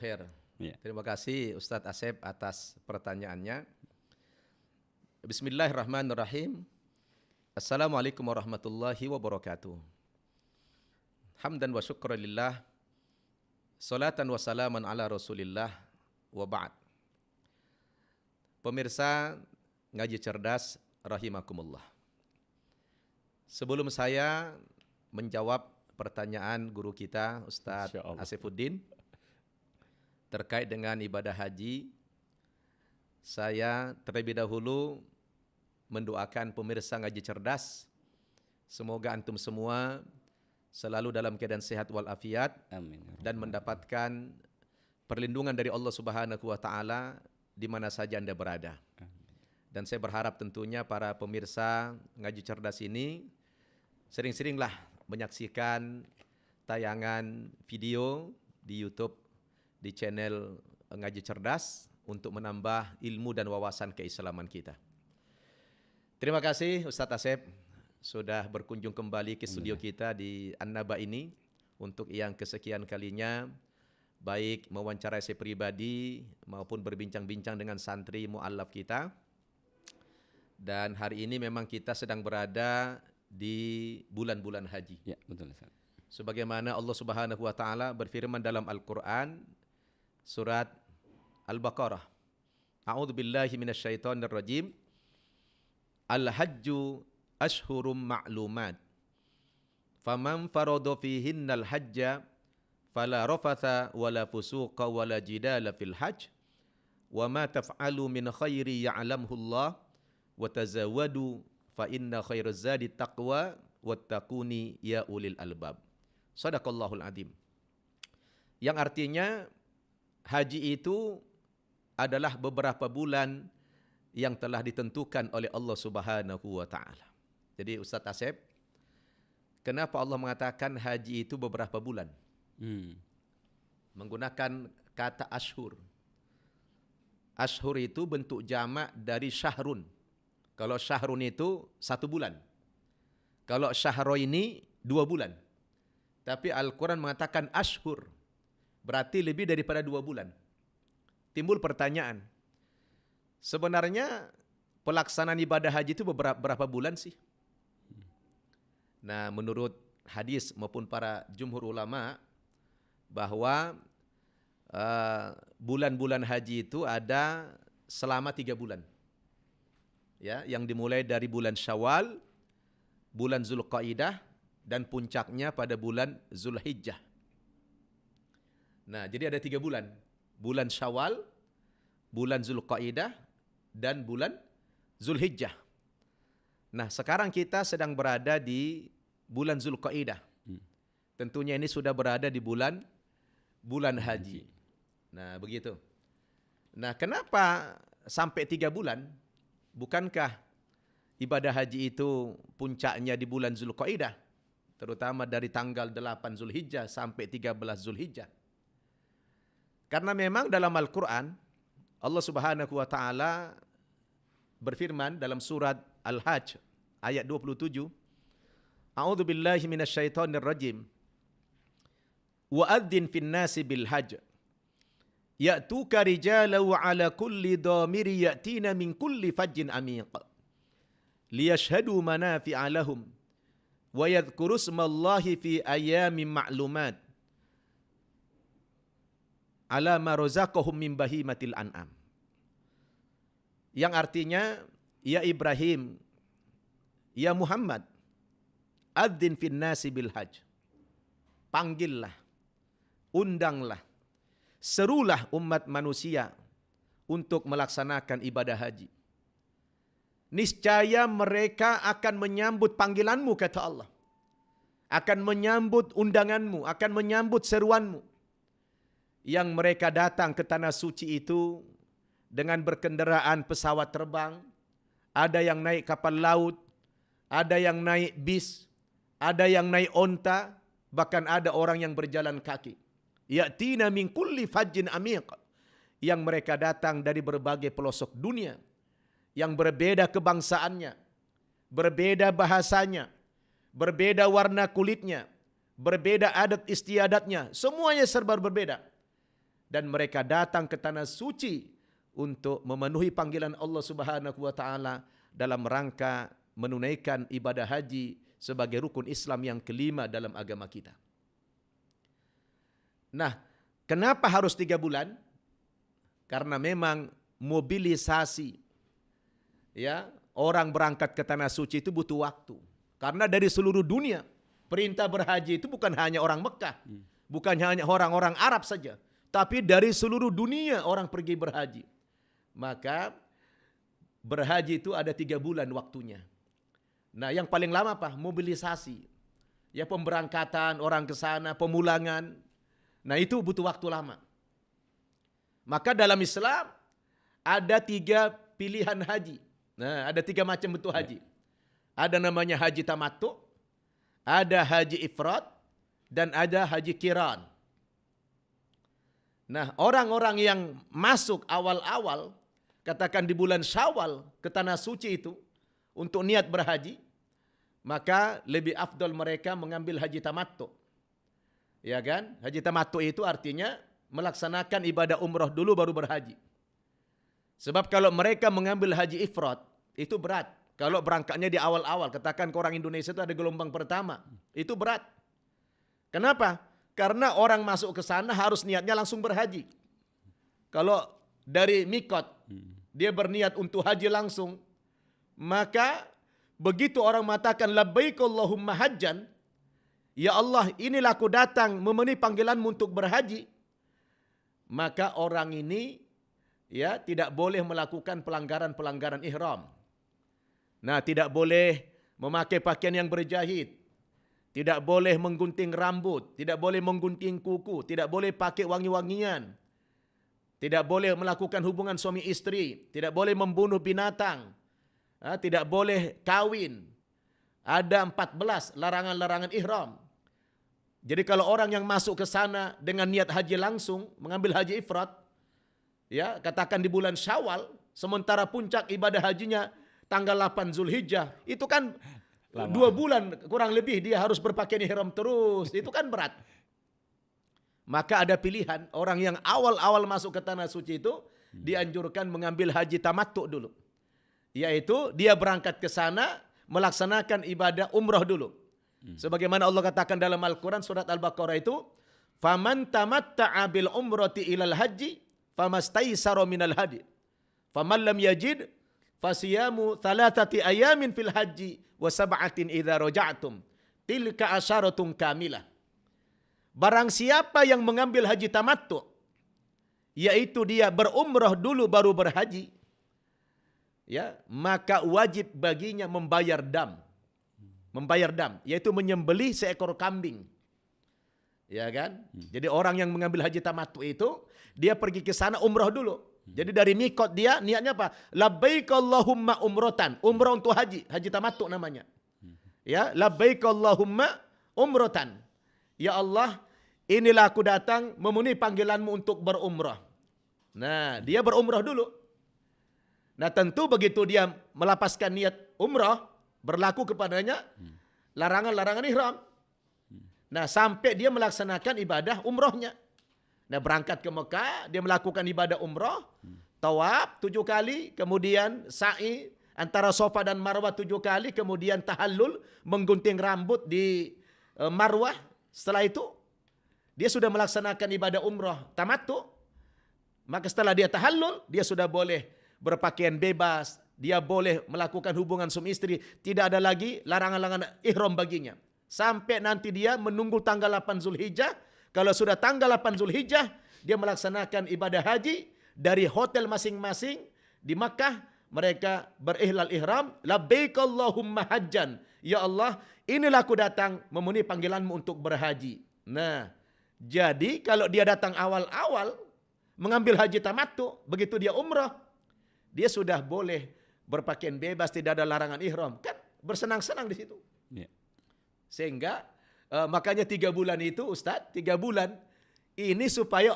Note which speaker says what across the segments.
Speaker 1: Khair.
Speaker 2: Ya.
Speaker 1: Terima kasih Ustadz Asep atas pertanyaannya. Bismillahirrahmanirrahim. Assalamualaikum warahmatullahi wabarakatuh. Hamdan wa syukralillah. Salatan wa salaman ala rasulillah wa ba'd. Pemirsa Ngaji Cerdas rahimakumullah. Sebelum saya menjawab pertanyaan guru kita Ustadz
Speaker 2: Insyaallah.
Speaker 1: Asefuddin terkait dengan ibadah haji, saya terlebih dahulu mendoakan pemirsa Ngaji Cerdas, semoga antum semua selalu dalam keadaan sehat walafiat
Speaker 2: Amin.
Speaker 1: dan mendapatkan perlindungan dari Allah Subhanahu wa taala di mana saja Anda berada. Dan saya berharap tentunya para pemirsa Ngaji Cerdas ini sering-seringlah menyaksikan tayangan video di YouTube di channel Ngaji Cerdas untuk menambah ilmu dan wawasan keislaman kita. Terima kasih Ustadz Asep sudah berkunjung kembali ke studio kita di An-Naba ini untuk yang kesekian kalinya, baik mewawancarai saya pribadi maupun berbincang-bincang dengan santri mu'allaf kita. Dan hari ini memang kita sedang berada di bulan-bulan haji.
Speaker 2: Ya, betul Ustaz.
Speaker 1: Sebagaimana Allah Subhanahu wa taala berfirman dalam Al-Qur'an surat Al-Baqarah. A'udzu billahi minasyaitonir rajim. Al-hajju ashhurum ma'lumat. Faman farada fihinnal hajja fala rafatha wala fusuqa wala jidala fil hajj. Wa ma taf'alu min khairi ya'lamhu Allah wa tazawwadu fa inna khairaz zadi taqwa wattaquni ya ulil albab. Shadaqallahul adzim. Yang artinya haji itu adalah beberapa bulan yang telah ditentukan oleh Allah Subhanahu wa taala. Jadi Ustadz Asep, kenapa Allah mengatakan haji itu beberapa bulan? Menggunakan kata ashur. Ashur itu bentuk jamak dari syahrun. Kalau syahrun itu 1 bulan. Kalau syahro ini 2 bulan. Tapi Al-Quran mengatakan ashur. Berarti lebih daripada 2 bulan. Timbul pertanyaan. Sebenarnya pelaksanaan ibadah haji itu berapa bulan sih? Nah, menurut hadis maupun para jumhur ulama bahwa bulan-bulan haji itu ada selama 3 bulan. Ya, yang dimulai dari bulan Syawal, bulan Zulqaidah dan puncaknya pada bulan Zulhijjah. Nah, jadi ada 3 bulan. Bulan Syawal, bulan Zulqaidah dan bulan Zulhijjah. Nah, sekarang kita sedang berada di bulan Zulqaidah. Tentunya ini sudah berada di bulan haji. Nah, begitu. Nah, kenapa sampai 3 bulan? Bukankah ibadah haji itu puncaknya di bulan Zulqaidah? Terutama dari tanggal 8 Zulhijjah sampai 13 Zulhijjah. Karena memang dalam Al-Quran, Allah Subhanahu wa taala berfirman dalam surat Al-Hajj ayat 27, A'udzu billahi minasyaitonir rajim. Wa adzin fin nasi bil hajj ya'tuka rijalan wa 'ala kulli dhamiri ya'tina min kulli fajjin amiq liyashhadu manafi'a lahum wa yadhkuru ismallahi fi ayyamin ma'lumat ala ma razaqahum min bahimatil an'am. Yang artinya, ya Ibrahim, ya Muhammad, adzin fin nasi bil hajj. Panggillah, undanglah, serulah umat manusia untuk melaksanakan ibadah haji. Niscaya mereka akan menyambut panggilanmu, kata Allah. Akan menyambut undanganmu, akan menyambut seruanmu. Yang mereka datang ke tanah suci itu dengan berkendaraan pesawat terbang, ada yang naik kapal laut, ada yang naik bis, ada yang naik onta, bahkan ada orang yang berjalan kaki. Ya'tina min kulli fajjin amiq. Yang mereka datang dari berbagai pelosok dunia, yang berbeda kebangsaannya, berbeda bahasanya, berbeda warna kulitnya, berbeda adat istiadatnya, semuanya serba berbeda. dan mereka datang ke tanah suci untuk memenuhi panggilan Allah Subhanahu wa taala dalam rangka menunaikan ibadah haji sebagai rukun Islam yang kelima dalam agama kita. Nah, kenapa harus 3 bulan? Karena memang mobilisasi ya, orang berangkat ke tanah suci itu butuh waktu. Karena dari seluruh dunia perintah berhaji itu bukan hanya orang Mekah, bukan hanya orang-orang Arab saja, tapi dari seluruh dunia orang pergi berhaji. Maka berhaji itu ada 3 bulan waktunya. Nah, yang paling lama apa? Mobilisasi. Ya, pemberangkatan orang ke sana, pemulangan. Nah, itu butuh waktu lama. Maka dalam Islam ada 3 pilihan haji. Nah, ada 3 macam bentuk haji. Ada namanya haji tamattu, ada haji ifrad, dan ada haji qiran. Nah, orang-orang yang masuk awal-awal, katakan di bulan Syawal ke tanah suci itu, untuk niat berhaji, maka lebih afdol mereka mengambil haji tamattu. Ya kan? Haji tamattu itu artinya melaksanakan ibadah umroh dulu baru berhaji. Sebab kalau mereka mengambil haji ifrad, itu berat. Kalau berangkatnya di awal-awal, katakan ke orang Indonesia itu ada gelombang pertama, itu berat. Kenapa? Karena orang masuk ke sana harus niatnya langsung berhaji. Kalau dari mikot, dia berniat untuk haji langsung, maka begitu orang mengatakan labbaik Allahumma hajjan, ya Allah, inilah aku datang memenuhi panggilanmu untuk berhaji, maka orang ini ya tidak boleh melakukan pelanggaran-pelanggaran ihram. Nah, tidak boleh memakai pakaian yang berjahit, tidak boleh menggunting rambut, tidak boleh menggunting kuku, tidak boleh pakai wangi-wangian, tidak boleh melakukan hubungan suami istri, tidak boleh membunuh binatang, tidak boleh kawin. Ada 14 larangan-larangan ihram. Jadi kalau orang yang masuk ke sana dengan niat haji langsung, mengambil haji ifrad, ya, katakan di bulan Syawal, sementara puncak ibadah hajinya tanggal 8 Zulhijjah, itu kan lama. 2 bulan kurang lebih dia harus berpakaian ihram terus, itu kan berat. Maka ada pilihan, orang yang awal-awal masuk ke tanah suci itu dianjurkan mengambil haji tamattu dulu. Yaitu dia berangkat ke sana melaksanakan ibadah umrah dulu. Sebagaimana Allah katakan dalam Al-Quran surat Al-Baqarah itu, faman tamatta'a bil umrati ilal haji famastaisara minal hadi. Faman lam yajid fasiyamu 3 ayamin fil haji wa 7 idza raja'tum. Tilka asyaratun kamilah. Barang siapa yang mengambil haji tamattu, yaitu dia berumrah dulu baru berhaji, ya, maka wajib baginya membayar dam. Membayar dam, yaitu menyembelih seekor kambing. Ya kan? Jadi orang yang mengambil haji tamattu itu, dia pergi ke sana umrah dulu. Jadi dari mikot dia niatnya apa? Labbaik Allahumma umrotan. Umrah untuk haji, haji tamattu namanya. Ya, labbaik Allahumma umrotan. Ya Allah, inilah aku datang memenuhi panggilanmu untuk berumrah. Nah, dia berumrah dulu. Nah, tentu begitu dia melapaskan niat umrah, berlaku kepadanya larangan-larangan ihram. Nah, sampai dia melaksanakan ibadah umrohnya. Nah, berangkat ke Mekah, dia melakukan ibadah umroh, tawaf 7 kali, kemudian sa'i antara Safa dan Marwah 7 kali, kemudian tahallul, menggunting rambut di Marwah. Setelah itu, dia sudah melaksanakan ibadah umroh tamattu. Maka setelah dia tahallul, dia sudah boleh berpakaian bebas, dia boleh melakukan hubungan suami istri, tidak ada lagi larangan-larangan ihram baginya. Sampai nanti dia menunggu tanggal 8 Zulhijjah. Kalau sudah tanggal 8 Zulhijjah, dia melaksanakan ibadah haji dari hotel masing-masing di Makkah. Mereka berihlal ihram, labbaik Allahumma hajjan. Ya Allah, inilah aku datang memenuhi panggilanmu untuk berhaji. Nah, jadi kalau dia datang awal-awal mengambil haji tamattu, begitu dia umrah, dia sudah boleh berpakaian bebas, tidak ada larangan ihram. Kan bersenang-senang di situ. Yeah. Sehingga makanya 3 bulan itu Ustadz, 3 bulan ini supaya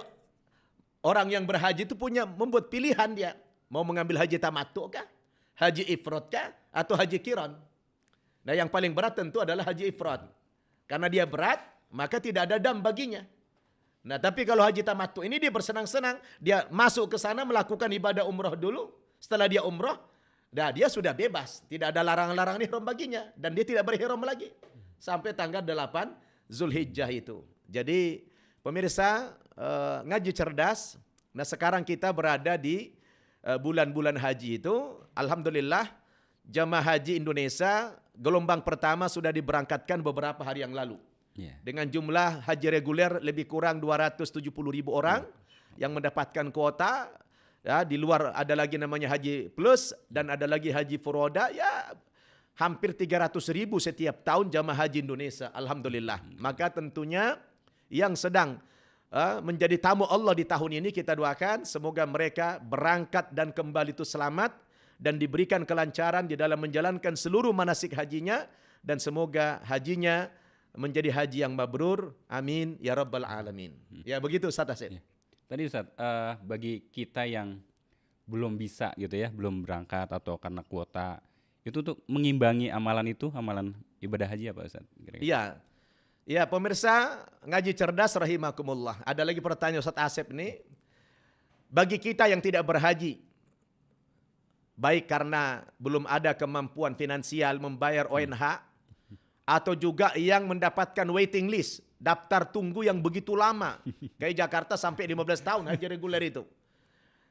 Speaker 1: orang yang berhaji itu membuat pilihan dia. Mau mengambil haji tamattu kah? Haji ifrad kah? Atau haji qiran? Nah, yang paling berat tentu adalah haji ifrad. Karena dia berat, maka tidak ada dam baginya. Nah, tapi kalau haji tamattu ini dia bersenang-senang, dia masuk ke sana melakukan ibadah umroh dulu. Setelah dia umroh, dia sudah bebas, tidak ada larangan-larangan ihram baginya dan dia tidak berihram lagi sampai tanggal 8 Zulhijjah itu. Jadi pemirsa, ngaji cerdas. Nah, sekarang kita berada di bulan-bulan haji itu. Alhamdulillah jamaah haji Indonesia gelombang pertama sudah diberangkatkan beberapa hari yang lalu. Dengan jumlah haji reguler lebih kurang 270.000 orang yang mendapatkan kuota. Ya, di luar ada lagi namanya haji plus dan ada lagi haji furoda. Ya, hampir 300.000 setiap tahun jamaah haji Indonesia. Alhamdulillah. Maka tentunya yang sedang menjadi tamu Allah di tahun ini kita doakan semoga mereka berangkat dan kembali itu selamat dan diberikan kelancaran di dalam menjalankan seluruh manasik hajinya dan semoga hajinya menjadi haji yang mabrur. Amin ya rabbal alamin. Ya begitu Ustaz Asep.
Speaker 2: Tadi Ustaz, bagi kita yang belum bisa gitu ya, belum berangkat atau karena kuota, itu tuh mengimbangi amalan itu, amalan ibadah haji apa Ustaz?
Speaker 1: Iya. Ya pemirsa ngaji cerdas rahimakumullah. Ada lagi pertanyaan Ustaz Asep ini. Bagi kita yang tidak berhaji, baik karena belum ada kemampuan finansial membayar ONH, atau juga yang mendapatkan waiting list, daftar tunggu yang begitu lama. Kayak Jakarta sampai 15 tahun haji reguler itu.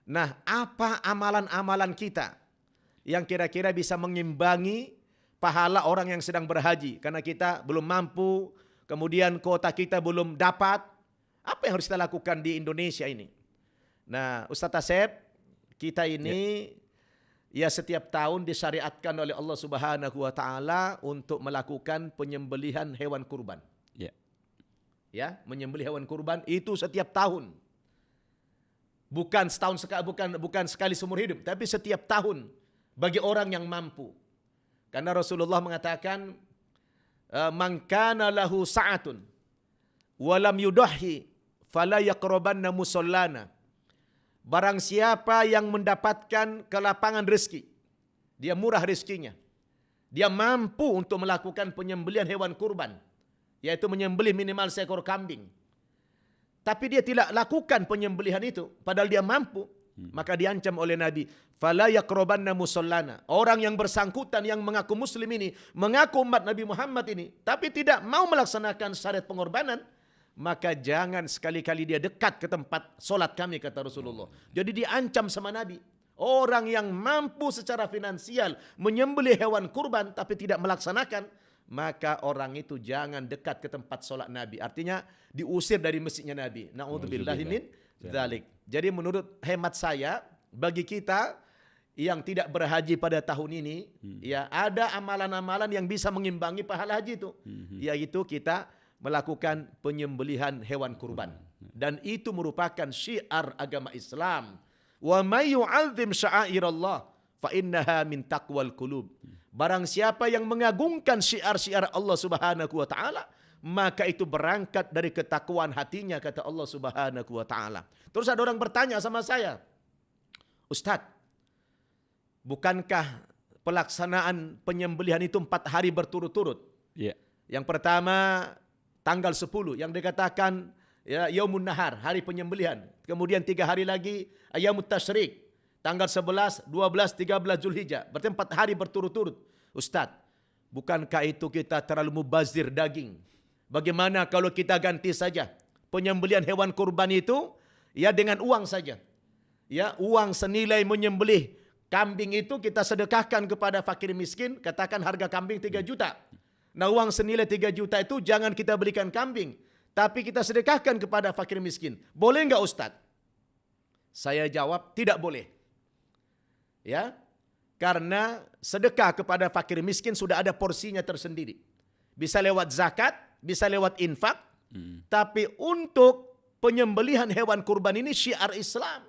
Speaker 1: Nah, apa amalan-amalan kita yang kira-kira bisa mengimbangi pahala orang yang sedang berhaji? Karena kita belum mampu, kemudian kuota kita belum dapat. Apa yang harus kita lakukan di Indonesia ini? Nah, Ustaz Asep, kita ini ya setiap tahun disyariatkan oleh Allah Subhanahu wa taala untuk melakukan penyembelihan hewan kurban. Ya, menyembelih hewan kurban itu setiap tahun. Bukan setahun sekali, bukan sekali seumur hidup, tapi setiap tahun bagi orang yang mampu. Karena Rasulullah mengatakan, "Man kana lahu sa'atun wa lam yudahhi fala yaqrabanna musallana." Barang siapa yang mendapatkan kelapangan rezeki, dia murah rezekinya, dia mampu untuk melakukan penyembelihan hewan kurban, yaitu menyembelih minimal seekor kambing, tapi dia tidak lakukan penyembelihan itu, padahal dia mampu, maka diancam oleh Nabi, "Fala yaqrabanna musallana." Orang yang bersangkutan yang mengaku muslim ini, mengaku umat Nabi Muhammad ini, tapi tidak mau melaksanakan syariat pengorbanan, maka jangan sekali-kali dia dekat ke tempat solat kami, kata Rasulullah. Jadi diancam sama Nabi. Orang yang mampu secara finansial menyembelih hewan kurban tapi tidak melaksanakan, maka orang itu jangan dekat ke tempat solat Nabi. Artinya diusir dari masjidnya Nabi. Na'udzubillahi min dzalik. Jadi menurut hemat saya, bagi kita yang tidak berhaji pada tahun ini, ya ada amalan-amalan yang bisa mengimbangi pahala haji itu. Yaitu kita melakukan penyembelihan hewan kurban. Dan itu merupakan syiar agama Islam. Wa may yu'azzim sya'airallah fa innaha min taqwal qulub. Barang siapa yang mengagungkan syiar-syiar Allah Subhanahu wa taala, maka itu berangkat dari ketakwaan hatinya, kata Allah Subhanahu wa taala. Terus ada orang bertanya sama saya, "Ustaz, bukankah pelaksanaan penyembelihan itu 4 hari berturut-turut?" Yang pertama tanggal 10 yang dikatakan ya Yaumun Nahar, hari penyembelihan. Kemudian 3 hari lagi Ayyamut Tasyrik, tanggal 11, 12, 13 Zulhijjah. Berarti 4 hari berturut-turut. Ustaz, bukankah itu kita terlalu mubazir daging? Bagaimana kalau kita ganti saja penyembelihan hewan kurban itu ya dengan uang saja. Ya, uang senilai menyembelih kambing itu kita sedekahkan kepada fakir miskin, katakan harga kambing 3 juta. Nah, uang senilai 3 juta itu jangan kita berikan kambing, tapi kita sedekahkan kepada fakir miskin. Boleh enggak Ustadz? Saya jawab, tidak boleh. Ya, karena sedekah kepada fakir miskin sudah ada porsinya tersendiri. Bisa lewat zakat, bisa lewat infak, tapi untuk penyembelihan hewan kurban ini syiar Islam.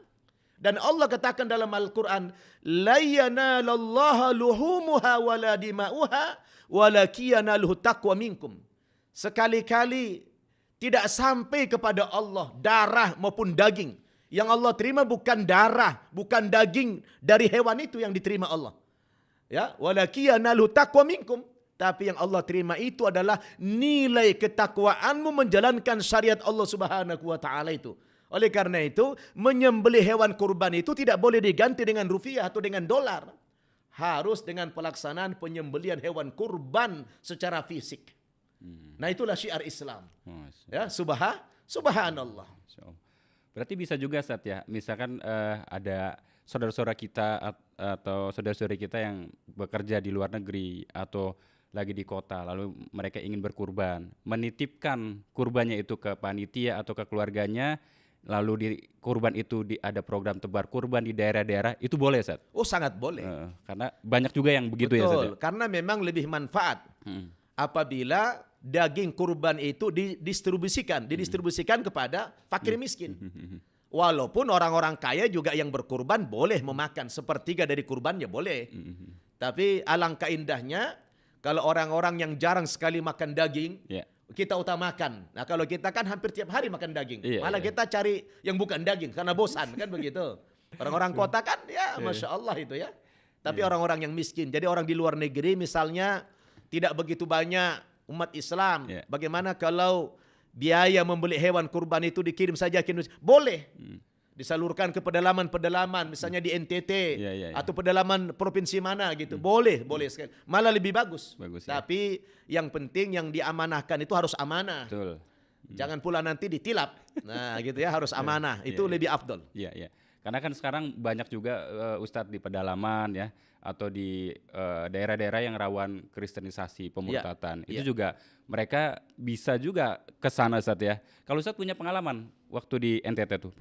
Speaker 1: Dan Allah katakan dalam Al-Quran, "La yanalallaha luhumuha wala dima'uha walakiyanaluhu taqwa minkum." Sekali-kali tidak sampai kepada Allah darah maupun daging. Yang Allah terima bukan darah, bukan daging dari hewan itu yang diterima Allah. Ya, walakiyanaluhu taqwa minkum. Tapi yang Allah terima itu adalah nilai ketakwaanmu menjalankan syariat Allah Subhanahu wa taala itu. Oleh karena itu, menyembelih hewan kurban itu tidak boleh diganti dengan rupiah atau dengan dolar. Harus dengan pelaksanaan penyembelihan hewan kurban secara fisik. Nah, itulah syiar Islam. Ya, subhanallah.
Speaker 2: Berarti bisa juga Ustaz ya, misalkan ada saudara-saudara kita atau saudara-saudari kita yang bekerja di luar negeri atau lagi di kota, lalu mereka ingin berkurban, menitipkan kurbannya itu ke panitia atau ke keluarganya, lalu di kurban itu ada program tebar kurban di daerah-daerah, itu boleh Ustaz?
Speaker 1: Oh, sangat boleh.
Speaker 2: Karena banyak juga yang begitu.
Speaker 1: Betul,
Speaker 2: ya Ustaz ya?
Speaker 1: karena memang lebih manfaat apabila daging kurban itu didistribusikan kepada fakir miskin. Walaupun orang-orang kaya juga yang berkurban boleh memakan sepertiga dari kurbannya boleh. Tapi alangkah indahnya kalau orang-orang yang jarang sekali makan daging, kita utamakan. Nah, kalau kita kan hampir tiap hari makan daging. Malah kita cari yang bukan daging karena bosan kan begitu. Orang-orang kota kan ya Masya Allah itu ya. Tapi orang-orang yang miskin. Jadi orang di luar negeri misalnya tidak begitu banyak umat Islam. Bagaimana kalau biaya membeli hewan kurban itu dikirim saja ke Indonesia? Boleh. Disalurkan ke pedalaman-pedalaman, misalnya di NTT atau pedalaman provinsi mana gitu. Boleh sekali. Malah lebih bagus. Tapi yang penting yang diamanahkan itu harus amanah.
Speaker 2: Betul.
Speaker 1: Jangan pula nanti ditilap. Nah, gitu ya, harus amanah. Itu lebih afdol.
Speaker 2: Iya. Karena kan sekarang banyak juga Ustadz di pedalaman ya atau di daerah-daerah yang rawan kristenisasi, pemurtatan. Itu juga mereka bisa juga ke sana Ustadz ya. Kalau Ustadz punya pengalaman waktu di NTT tuh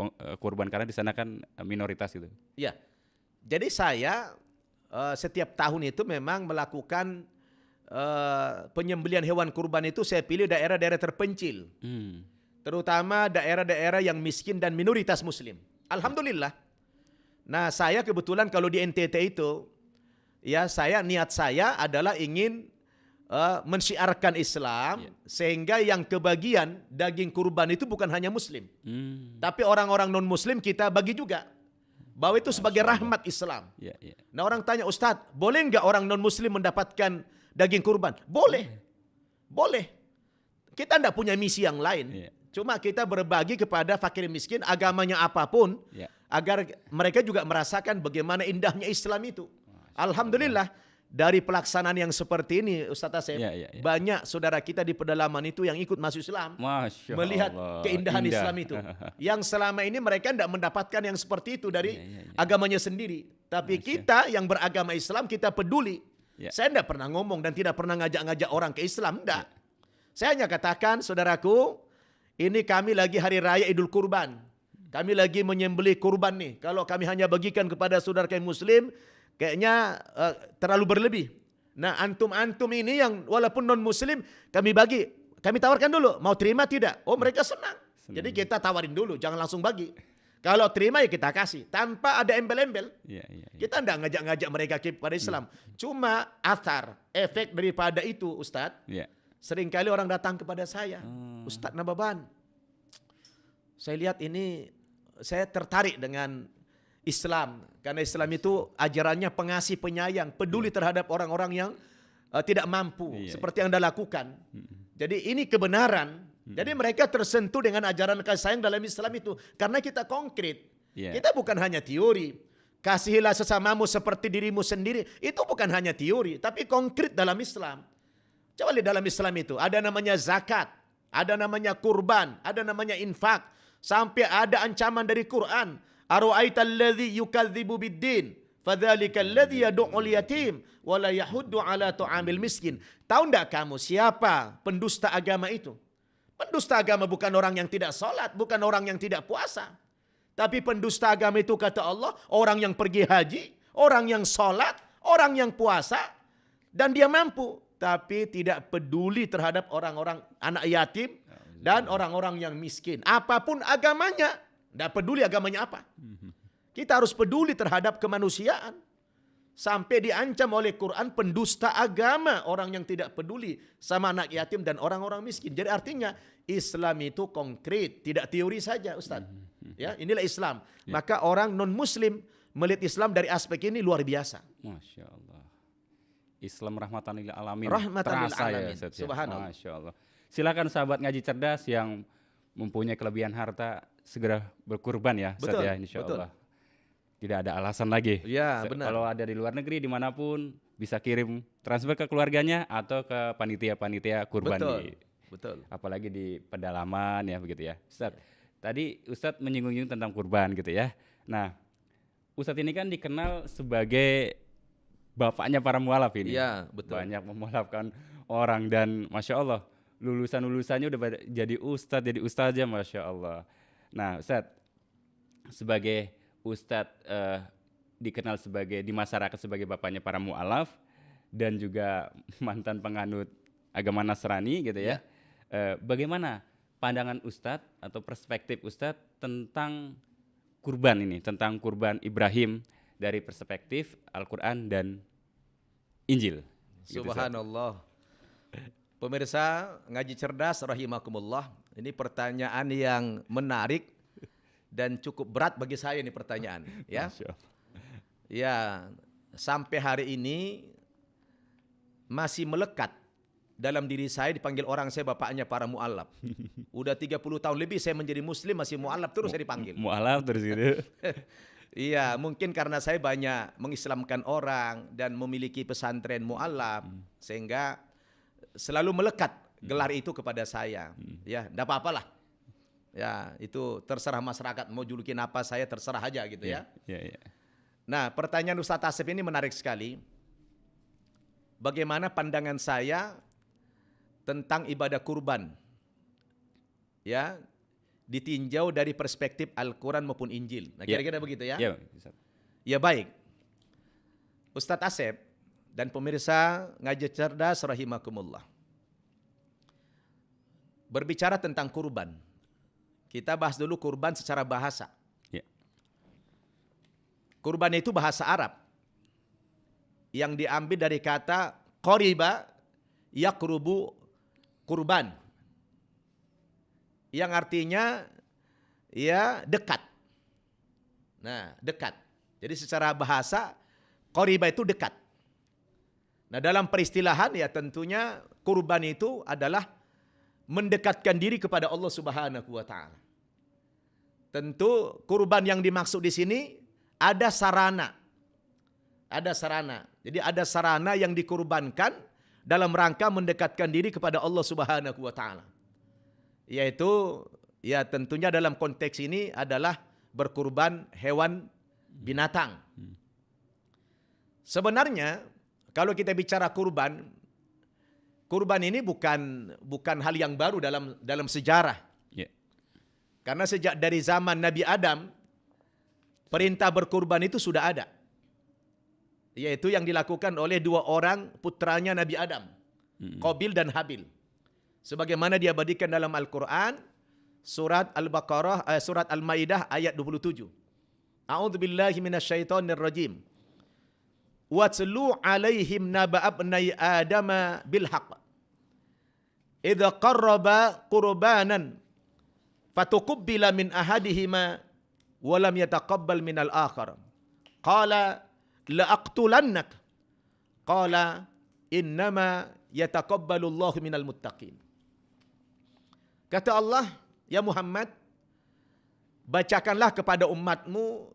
Speaker 2: kurban, karena di sana kan minoritas gitu. Iya.
Speaker 1: Jadi saya setiap tahun itu memang melakukan penyembelihan hewan kurban itu saya pilih daerah-daerah terpencil. Terutama daerah-daerah yang miskin dan minoritas muslim. Alhamdulillah. Nah, saya kebetulan kalau di NTT itu ya niat saya adalah ingin mensyiarkan Islam sehingga yang kebagian daging kurban itu bukan hanya muslim. Tapi orang-orang non muslim kita bagi juga. Bahwa itu sebagai rahmat Islam. Nah, orang tanya, Ustadz, boleh nggak orang non muslim mendapatkan daging kurban? Boleh. Kita tidak punya misi yang lain. Cuma kita berbagi kepada fakir miskin agamanya apapun agar mereka juga merasakan bagaimana indahnya Islam itu. Alhamdulillah dari pelaksanaan yang seperti ini Ustaz Asep, banyak saudara kita di pedalaman itu yang ikut masuk Islam.
Speaker 2: Masya
Speaker 1: melihat
Speaker 2: Allah,
Speaker 1: keindahan
Speaker 2: indah.
Speaker 1: Islam itu. Yang selama ini mereka tidak mendapatkan yang seperti itu dari agamanya sendiri. Tapi kita yang beragama Islam kita peduli. Saya tidak pernah ngomong dan tidak pernah ngajak-ngajak orang ke Islam, enggak. Saya hanya katakan, saudaraku, ini kami lagi hari raya Idul Kurban. Kami lagi menyembelih kurban nih. Kalau kami hanya bagikan kepada saudara kami muslim, kayaknya terlalu berlebih. Nah, antum-antum ini yang walaupun non muslim kami bagi, kami tawarkan dulu, mau terima tidak? Oh, mereka senang. Jadi kita tawarin dulu, jangan langsung bagi. Kalau terima ya kita kasih, tanpa ada embel-embel. Kita enggak ngajak-ngajak mereka kepada Islam. Cuma athar, efek daripada itu Ustadz. Seringkali orang datang kepada saya, Ustadz Nababan, saya lihat ini, saya tertarik dengan Islam. Karena Islam itu ajarannya pengasih, penyayang, peduli terhadap orang-orang yang tidak mampu. Seperti yang Anda lakukan. Jadi ini kebenaran. Jadi mereka tersentuh dengan ajaran kasih sayang dalam Islam itu. Karena kita konkret. Kita bukan hanya teori. Kasihilah sesamamu seperti dirimu sendiri. Itu bukan hanya teori, tapi konkret dalam Islam. Coba lihat dalam Islam itu. Ada namanya zakat. Ada namanya kurban. Ada namanya infak. Sampai ada ancaman dari Quran. Ara'aital ladzi yukadzibu biddin fadzalikal ladzi yad'ul yatim wa la yahuddu ala tu'amil miskin. Tahu enggak kamu siapa pendusta agama itu? Pendusta agama bukan orang yang tidak salat, bukan orang yang tidak puasa. Tapi pendusta agama itu kata Allah, orang yang pergi haji, orang yang salat, orang yang puasa dan dia mampu tapi tidak peduli terhadap orang-orang anak yatim dan orang-orang yang miskin. Apapun agamanya, tidak peduli agamanya apa. Kita harus peduli terhadap kemanusiaan. Sampai diancam oleh Quran pendusta agama, orang yang tidak peduli sama anak yatim dan orang-orang miskin. Jadi artinya Islam itu konkret, tidak teori saja Ustaz. Ya, inilah Islam. Maka orang non muslim melihat Islam dari aspek ini luar biasa.
Speaker 2: Masya Allah. Islam rahmatan lil alamin.
Speaker 1: Rahmatan lil
Speaker 2: Terasa ya,
Speaker 1: alamin.
Speaker 2: Ustaz, ya.
Speaker 1: Subhanallah.
Speaker 2: Masya Allah. Silakan sahabat ngaji cerdas yang mempunyai kelebihan harta segera berkurban ya, Ustaz
Speaker 1: Betul,
Speaker 2: ya, insya
Speaker 1: betul.
Speaker 2: Allah. Tidak ada alasan lagi.
Speaker 1: Ya, benar.
Speaker 2: Kalau ada di luar negeri dimanapun bisa kirim transfer ke keluarganya atau ke panitia-panitia kurban
Speaker 1: Betul.
Speaker 2: di,
Speaker 1: Betul.
Speaker 2: apalagi di pedalaman ya begitu ya. Ustaz, tadi Ustaz menyinggung tentang kurban gitu ya. Nah, Ustadz ini kan dikenal sebagai bapaknya para mualaf ini.
Speaker 1: Iya, betul.
Speaker 2: Banyak memualafkan orang dan Masya Allah, lulusan-lulusannya udah pada jadi ustadz ya Masya Allah. Nah Ustadz, sebagai Ustadz dikenal sebagai di masyarakat sebagai bapaknya para mualaf dan juga mantan penganut agama Nasrani gitu ya. Bagaimana pandangan Ustadz atau perspektif Ustadz tentang kurban ini, tentang kurban Ibrahim dari perspektif Al-Quran dan Injil? Gitu,
Speaker 1: Subhanallah. Pemirsa ngaji cerdas rahimakumullah. Ini pertanyaan yang menarik dan cukup berat bagi saya ini pertanyaan, ya.
Speaker 2: Masya Allah.
Speaker 1: Ya, sampai hari ini masih melekat dalam diri saya, dipanggil orang saya bapaknya para mu'alaf. Udah 30 tahun lebih saya menjadi muslim masih mu'alaf terus saya dipanggil.
Speaker 2: Mu'alaf terus gitu.
Speaker 1: Iya, mungkin karena saya banyak mengislamkan orang dan memiliki pesantren mu'alaf sehingga selalu melekat gelar itu kepada saya. Ya, enggak apa-apalah. Ya, itu terserah masyarakat mau julukin apa, saya terserah aja gitu ya.
Speaker 2: Iya.
Speaker 1: Nah, pertanyaan Ustadz Asep ini menarik sekali. Bagaimana pandangan saya tentang ibadah kurban? Ya, ditinjau dari perspektif Al-Quran maupun Injil. Nah, kira-kira begitu ya?
Speaker 2: Iya.
Speaker 1: Ya baik. Ustadz Asep dan pemirsa ngaji cerdas rahimakumullah. Berbicara tentang kurban. Kita bahas dulu kurban secara bahasa.
Speaker 2: Ya.
Speaker 1: Kurban itu bahasa Arab yang diambil dari kata qariba yaqrubu kurban, yang artinya ya dekat. Nah, dekat. Jadi secara bahasa qariba itu dekat. Nah, dalam peristilahan ya tentunya kurban itu adalah mendekatkan diri kepada Allah Subhanahu wa taala. Tentu kurban yang dimaksud di sini ada sarana. Ada sarana. Jadi ada sarana yang dikurbankan dalam rangka mendekatkan diri kepada Allah Subhanahu wa taala. Yaitu ya tentunya dalam konteks ini adalah berkurban hewan binatang. Sebenarnya kalau kita bicara kurban, kurban ini bukan hal yang baru dalam sejarah.
Speaker 2: Ya.
Speaker 1: Karena sejak dari zaman Nabi Adam, perintah berkurban itu sudah ada. Yaitu yang dilakukan oleh dua orang putranya Nabi Adam, Qabil dan Habil. Sebagaimana diabadikan dalam Al-Quran, surat Al-Baqarah, surat Al-Maidah ayat 27. A'udzubillahi minasyaitonirrajim. Watlu alaihim naba abnai adama bilhaq. Idza qarraba qurbanan fatuqabbila min ahadihima wa lam yataqabbal minal akhar. Qala la aqtulannak. Qala innama yataqabbalu Allahu minal muttaqin. Kata Allah, ya Muhammad, bacakanlah kepada umatmu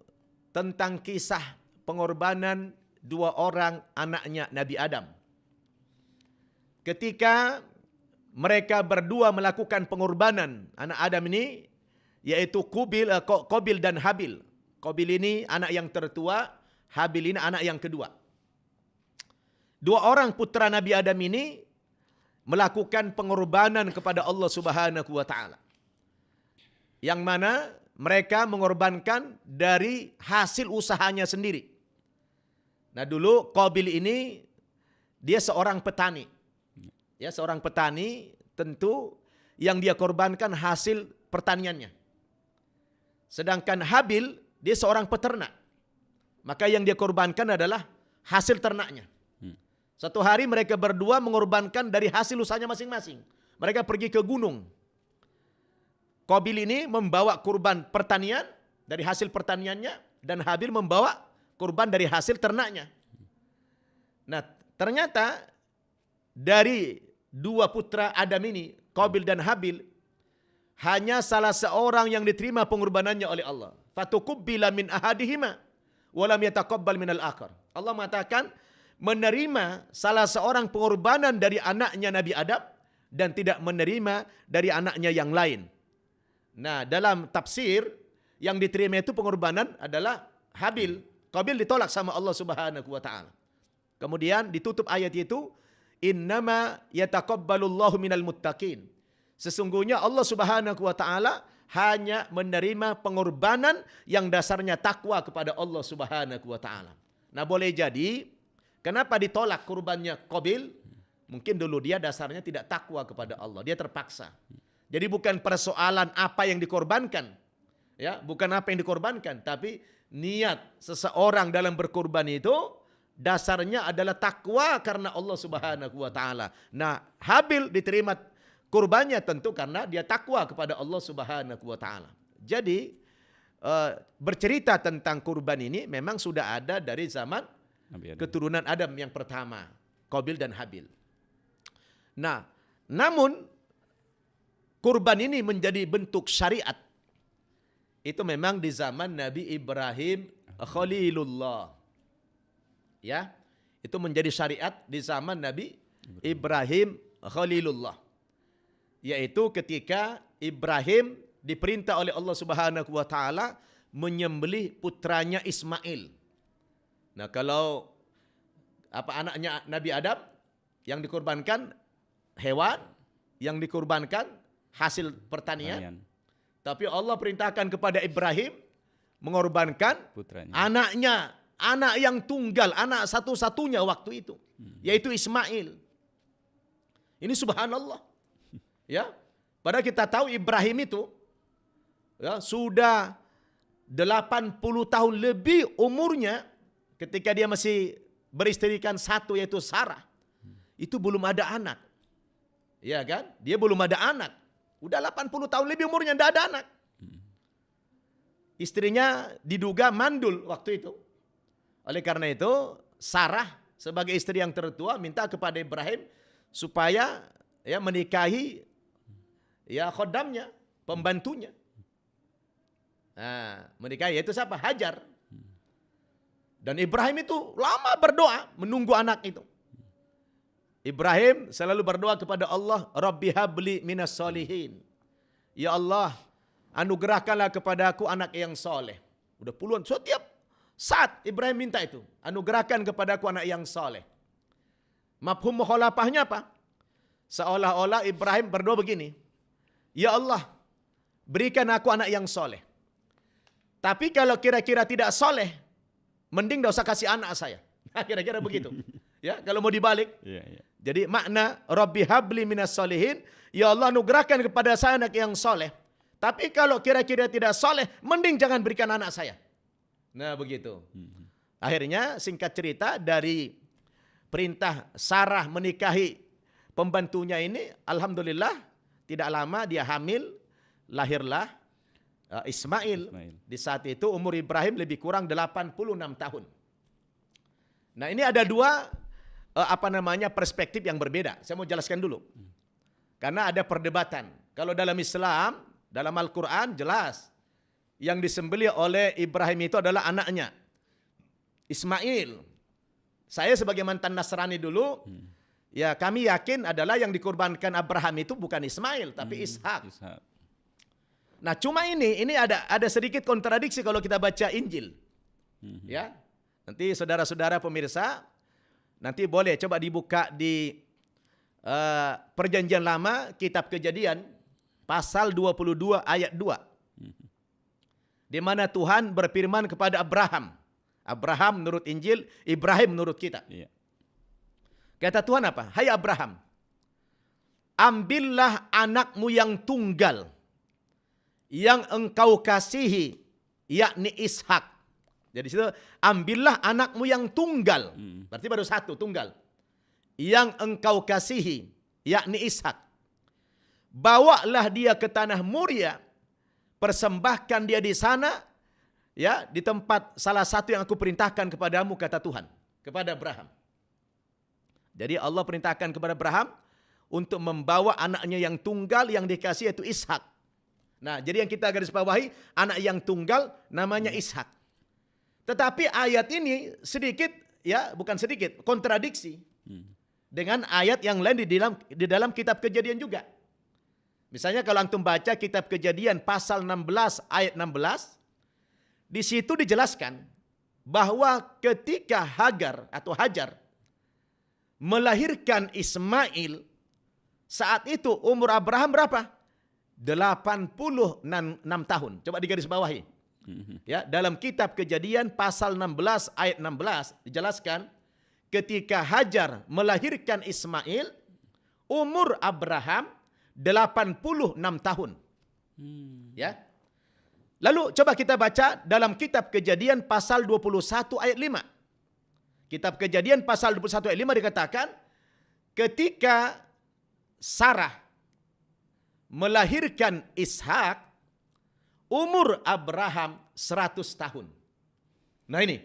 Speaker 1: tentang kisah pengorbanan dua orang anaknya Nabi Adam. Ketika mereka berdua melakukan pengorbanan anak Adam ini, yaitu Qabil dan Habil. Qabil ini anak yang tertua, Habil ini anak yang kedua. Dua orang putra Nabi Adam ini melakukan pengorbanan kepada Allah Subhanahu wa taala. Yang mana mereka mengorbankan dari hasil usahanya sendiri. Nah, dulu Qabil ini dia seorang petani. Ya, seorang petani tentu yang dia korbankan hasil pertaniannya. Sedangkan Habil dia seorang peternak. Maka yang dia korbankan adalah hasil ternaknya. Satu hari mereka berdua mengorbankan dari hasil usahanya masing-masing. Mereka pergi ke gunung. Qabil ini membawa kurban pertanian dari hasil pertaniannya dan Habil membawa kurban dari hasil ternaknya. Nah, ternyata dari dua putra Adam ini, Qabil dan Habil, hanya salah seorang yang diterima pengorbanannya oleh Allah. Fatukubbila min ahadihima walam yataqabbal minal akhar. Allah mengatakan menerima salah seorang pengorbanan dari anaknya Nabi Adam dan tidak menerima dari anaknya yang lain. Nah, dalam tafsir yang diterima itu pengorbanan adalah Habil. Qabil ditolak sama Allah Subhanahu wa taala. Kemudian ditutup ayat itu, innama yataqabbalullahu minal muttaqin. Sesungguhnya Allah Subhanahu wa taala hanya menerima pengorbanan yang dasarnya takwa kepada Allah Subhanahu wa taala. Nah, boleh jadi kenapa ditolak kurbannya Qabil? Mungkin dulu dia dasarnya tidak takwa kepada Allah, dia terpaksa. Jadi bukan persoalan apa yang dikorbankan, ya, bukan apa yang dikorbankan, tapi niat seseorang dalam berkorban itu dasarnya adalah takwa karena Allah Subhanahu wa taala. Nah, Habil diterima kurbannya tentu karena dia takwa kepada Allah Subhanahu wa taala. Jadi bercerita tentang kurban ini memang sudah ada dari zaman keturunan Adam yang pertama, Qabil dan Habil. Nah, namun kurban ini menjadi bentuk syariat itu memang di zaman Nabi Ibrahim Khalilullah. Ya, itu menjadi syariat di zaman Nabi Ibrahim Khalilullah. Yaitu ketika Ibrahim diperintah oleh Allah Subhanahu wa taala menyembelih putranya Ismail. Nah, kalau anaknya Nabi Adam yang dikorbankan hewan, yang dikorbankan hasil pertanian. Tapi Allah perintahkan kepada Ibrahim mengorbankan putranya, anaknya, anak yang tunggal, anak satu-satunya waktu itu, yaitu Ismail. Ini subhanallah. Ya, padahal kita tahu Ibrahim itu ya, sudah 80 tahun lebih umurnya ketika dia masih beristrikan satu yaitu Sarah. Itu belum ada anak. Ya kan? Dia belum ada anak. Udah 80 tahun lebih umurnya tidak ada anak. Istrinya diduga mandul waktu itu. Oleh karena itu Sarah sebagai istri yang tertua minta kepada Ibrahim supaya ya menikahi ya khodamnya, pembantunya. Nah, menikahi yaitu siapa? Hajar. Dan Ibrahim itu lama berdoa menunggu anak itu. Ibrahim selalu berdoa kepada Allah, Rabbi habli minas solihin. Ya Allah, anugerahkanlah kepada aku anak yang soleh. Udah puluhan, setiap saat Ibrahim minta itu. Anugerahkan kepada aku anak yang soleh. Mafhum mukhalafahnya apa? Seolah-olah Ibrahim berdoa begini. Ya Allah, berikan aku anak yang soleh. Tapi kalau kira-kira tidak soleh, mending tidak usah kasih anak saya. Nah, kira-kira begitu. Ya, kalau mau dibalik. Jadi makna Rabbi habli minas solihin, ya Allah anugerahkan kepada saya anak yang soleh. Tapi kalau kira-kira tidak soleh, mending jangan berikan anak saya. Nah begitu. Akhirnya singkat cerita dari perintah Sarah menikahi pembantunya ini, alhamdulillah tidak lama dia hamil, lahirlah Ismail. Di saat itu umur Ibrahim lebih kurang 86 tahun. Nah ini ada dua perspektif yang berbeda. Saya mau jelaskan dulu. Karena ada perdebatan. Kalau dalam Islam, dalam Al-Quran jelas. Yang disembelih oleh Ibrahim itu adalah anaknya. Ismail. Saya sebagai mantan Nasrani dulu, ya kami yakin adalah yang dikorbankan Abraham itu bukan Ismail, tapi Ishak. Nah cuma ini ada sedikit kontradiksi kalau kita baca Injil. Ya, nanti saudara-saudara pemirsa, nanti boleh coba dibuka di Perjanjian Lama, Kitab Kejadian, pasal 22 ayat 2. Di mana Tuhan berfirman kepada Abraham. Abraham menurut Injil, Ibrahim menurut kita. Kata Tuhan apa? Hai Abraham, ambillah anakmu yang tunggal, yang engkau kasihi, yakni Ishak. Jadi situ ambillah anakmu yang tunggal. Berarti baru satu, tunggal. Yang engkau kasihi, yakni Ishak. Bawalah dia ke tanah Moria, persembahkan dia di sana, ya, di tempat salah satu yang aku perintahkan kepadamu, kata Tuhan kepada Abraham. Jadi Allah perintahkan kepada Abraham untuk membawa anaknya yang tunggal yang dikasih yaitu Ishak. Nah, jadi yang kita garis bawahi, anak yang tunggal namanya Ishak. Tetapi ayat ini sedikit, ya bukan sedikit, kontradiksi dengan ayat yang lain di dalam kitab Kejadian juga. Misalnya kalau antum baca kitab Kejadian pasal 16 ayat 16, di situ dijelaskan bahwa ketika Hagar atau Hajar melahirkan Ismail, saat itu umur Abraham berapa? 86 tahun. Coba digaris bawahi. Ya, dalam kitab Kejadian pasal 16 ayat 16 dijelaskan ketika Hajar melahirkan Ismail, umur Abraham 86 tahun. Ya. Lalu coba kita baca dalam kitab Kejadian pasal 21 ayat 5. Kitab Kejadian pasal 21 ayat 5 dikatakan ketika Sarah melahirkan Ishak, umur Abraham 100 tahun. Nah ini.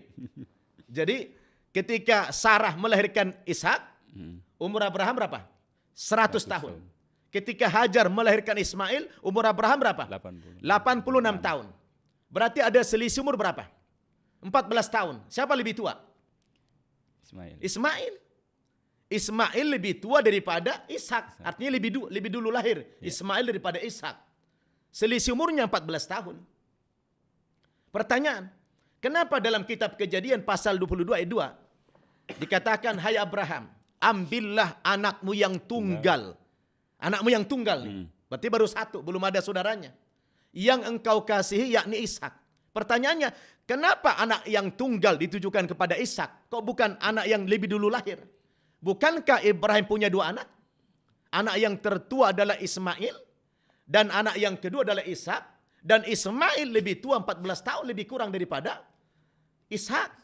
Speaker 1: Jadi ketika Sarah melahirkan Ishak, umur Abraham berapa? 100 tahun. Ketika Hajar melahirkan Ismail, umur Abraham berapa? 86 tahun. Berarti ada selisih umur berapa? 14 tahun. Siapa lebih tua? Ismail. Ismail lebih tua daripada Ishak. Artinya lebih dulu lahir. Ismail daripada Ishak. Selisih umurnya 14 tahun. Pertanyaan, kenapa dalam kitab Kejadian pasal 22 ayat 2 dikatakan, hai Abraham, ambillah anakmu yang tunggal. Anakmu yang tunggal nih. Berarti baru satu, belum ada saudaranya. Yang engkau kasihi yakni Ishak. Pertanyaannya, kenapa anak yang tunggal ditujukan kepada Ishak? Kok bukan anak yang lebih dulu lahir? Bukankah Ibrahim punya dua anak? Anak yang tertua adalah Ismail dan anak yang kedua adalah Ishak. Dan Ismail lebih tua 14 tahun, lebih kurang daripada Ishak.